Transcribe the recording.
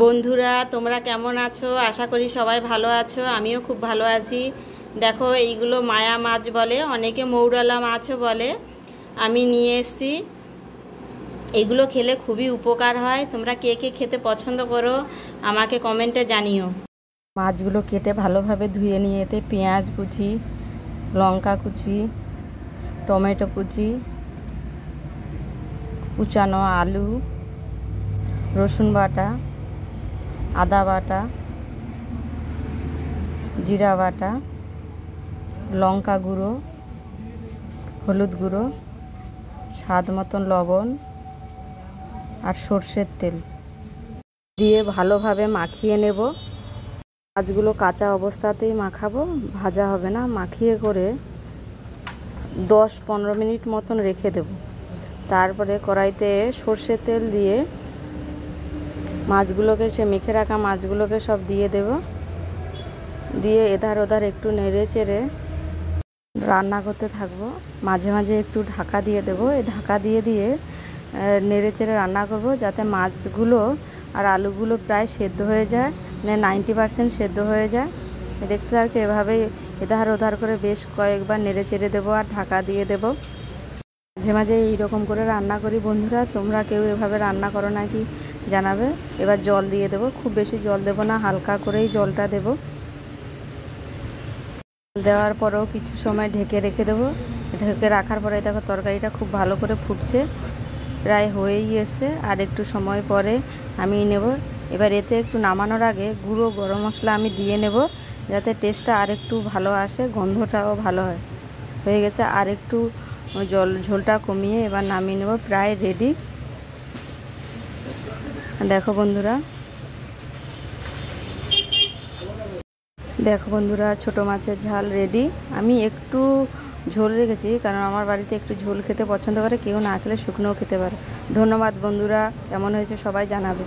বন্ধুরা তোমরা কেমন আছো? আশা করি সবাই ভালো আছো। আমিও খুব ভালো আছি। দেখো এইগুলো মায়া মাছ বলে, অনেকে মৌরলা মাছও বলে। আমি নিয়ে এসেছি। এগুলো খেলে খুবই উপকার হয়। তোমরা কে কে খেতে পছন্দ করো আমাকে কমেন্টে জানিও। মাছগুলো কেটে ভালোভাবে ধুয়ে নিয়ে এতে পেঁয়াজ কুচি, লঙ্কা কুচি, টমেটো কুচি, কুচানো আলু, রসুন বাটা, আদা বাটা, জিরা বাটা, লঙ্কা গুঁড়ো, হলুদ গুঁড়ো, স্বাদ মতন লবণ আর সর্ষের তেল দিয়ে ভালোভাবে মাখিয়ে নেব। মাছগুলো কাঁচা অবস্থাতেই মাখাবো, ভাজা হবে না। মাখিয়ে করে 10-15 মিনিট মতন রেখে দেব। তারপরে কড়াইতে সর্ষের তেল দিয়ে মাছগুলোকে, সে মেখে রাখা মাছগুলোকে সব দিয়ে দেব। দিয়ে এধার ওধার একটু নেড়ে চেড়ে রান্না করতে থাকবো। মাঝে মাঝে একটু ঢাকা দিয়ে দেব। এই ঢাকা দিয়ে দিয়ে নেড়ে চেড়ে রান্না করব, যাতে মাছগুলো আর আলুগুলো প্রায় সেদ্ধ হয়ে যায়, মানে 90% সেদ্ধ হয়ে যায়। দেখতে থাকছে এভাবেই এধার ওধার করে বেশ কয়েকবার নেড়ে চেড়ে দেবো আর ঢাকা দিয়ে দেব। মাঝে মাঝে এইরকম করে রান্না করি বন্ধুরা। তোমরা কেউ এভাবে রান্না করো নাকি জানাবে। এবার জল দিয়ে দেব। খুব বেশি জল দেব না, হালকা করেই জলটা দেব। দেওয়ার পরেও কিছু সময় ঢেকে রেখে দেবো। ঢেকে রাখার পরে দেখো তরকারিটা খুব ভালো করে ফুটছে, প্রায় হয়েই এসছে। আর একটু সময় পরে আমি নেব। এবার এতে একটু নামানোর আগে গুঁড়ো গরম মশলা আমি দিয়ে নেব, যাতে টেস্টটা আর একটু ভালো আসে, গন্ধটাও ভালো হয়। হয়ে গেছে। আর একটু ঝোলটা কমিয়ে এবার নামিয়ে নেব। প্রায় রেডি। দেখো বন্ধুরা, ছোটো মাছের ঝাল রেডি। আমি একটু ঝোল রেখেছি, কারণ আমার বাড়িতে একটু ঝোল খেতে পছন্দ করে, কেউ না খেলে শুকনোও খেতে পারে। ধন্যবাদ বন্ধুরা। কেমন হয়েছে সবাই জানাবে।